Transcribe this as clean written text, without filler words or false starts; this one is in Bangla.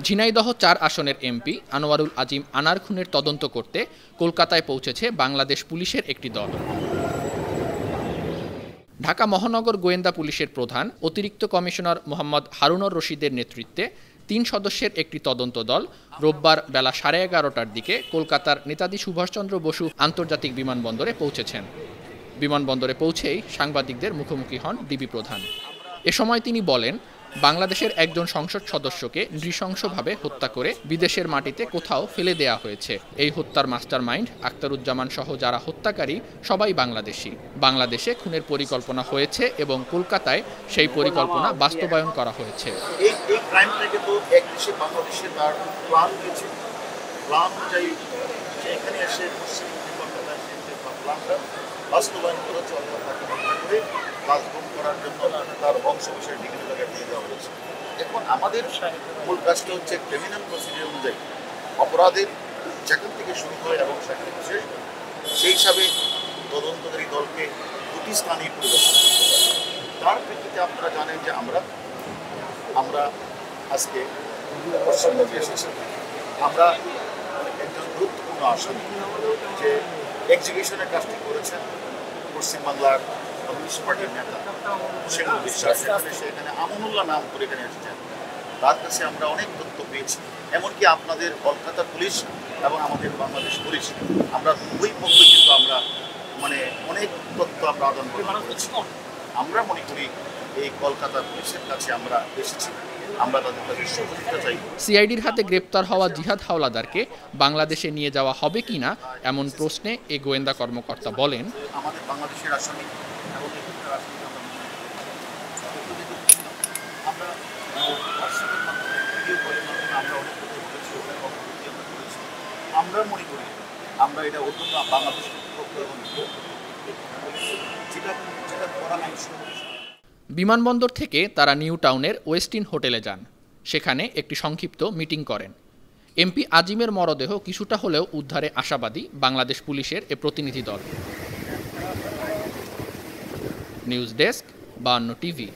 ঝিনাইদহ ৪ আসনের এমপি আনোয়ারুল আজিম আনার খুনের তদন্ত করতে কলকাতায় পৌঁছেছে বাংলাদেশ পুলিশের একটি দল। ঢাকা মহানগর গোয়েন্দা পুলিশের প্রধান অতিরিক্ত কমিশনার মোহাম্মদ হারুনুর রশিদের নেতৃত্বে ৩ সদস্যের একটি তদন্ত দল রোববার বেলা 11:30টার দিকে কলকাতার নেতাজি সুভাষচন্দ্র বসু আন্তর্জাতিক বিমানবন্দরে পৌঁছেছেন। বিমানবন্দরে পৌঁছেই সাংবাদিকদের মুখোমুখি হন ডিবি প্রধান। এ সময় তিনি বলেন, বাংলাদেশের একজন সংসদ সদস্যকে নৃশংসভাবে হত্যা করে বিদেশের মাটিতে কোথাও ফেলে দেয়া হয়েছে। এই হত্যার মাস্টারমাইন্ড আখতারুজ্জামান সহ যারা হত্যাকারী সবাই বাংলাদেশি। বাংলাদেশে খুনের পরিকল্পনা হয়েছে এবং কলকাতায় সেই পরিকল্পনা বাস্তবায়ন করা হয়েছে। এই ক্রাইমটাকে তো এক দেশে বাংলাদেশে তার প্ল্যান দিয়েছে, প্ল্যান অনুযায়ী এখানে এসে কলকাতায় প্ল্যানটা বাস্তবায়ন করা চলে করে কাজকর্ম করার জন্য তার বংশ বিষয়ে ডিগ্রি তাকে দিয়ে দেওয়া হয়েছে। এখন আমাদের মূল কাজটা হচ্ছে ক্রিমিনাল প্রসিডিউর অনুযায়ী অপরাধের যেখান থেকে শুরু হয় এবং সেখানে শেষ, সেই হিসাবে তদন্তকারী দলকে দুটি স্থানেই পরিদর্শন করতে হবে। তার প্রেক্ষিতে আপনারা জানেন যে আমরা আজকে পশ্চিমবঙ্গে এসেছি। আমরা একজন গুরুত্বপূর্ণ আসামি যে এক্সিকিউশনের কাজটি করেছেন পশ্চিমবাংলার কমিউনিস্ট পার্টির নেতা সেগুলো বিশ্বাস, সেখানে আমনুল্লাহ নাম করে এখানে এসেছেন। তার কাছে আমরা অনেক তথ্য পেয়েছি, এমনকি আপনাদের কলকাতা পুলিশ এবং আমাদের বাংলাদেশ পুলিশ আমরা দুই পক্ষে কিন্তু আমরা অনেক তথ্য আমরা আদান প্রদান করেছি। আমরা মনে করি এই কলকাতা পুলিশের কাছে আমরা এসেছি, আমরা তাদের কাছে সহযোগিতা চাই। সিআইডির হাতে গ্রেপ্তার হওয়া জিহাদ হাওলাদারকে বাংলাদেশে নিয়ে যাওয়া হবে কিনা এমন প্রশ্নে এই গোয়েন্দা কর্মকর্তা বলেন, আমাদের বাংলাদেশের আসামি এবং আমরা আমরা মনে করি আমরা এটা অত্যন্ত বাংলাদেশ কর্তৃপক্ষ এবং যেটা পরামর্শ। বিমানবন্দর থেকে তারা নিউ টাউনের ওয়েস্টিন হোটেলে যান। সেখানে একটি সংক্ষিপ্ত মিটিং করেন। এমপি আজিমের মরদেহ কিছুটা হলেও উদ্ধারে আশাবাদী বাংলাদেশ পুলিশের এ প্রতিনিধি দল। News desk, 52 TV.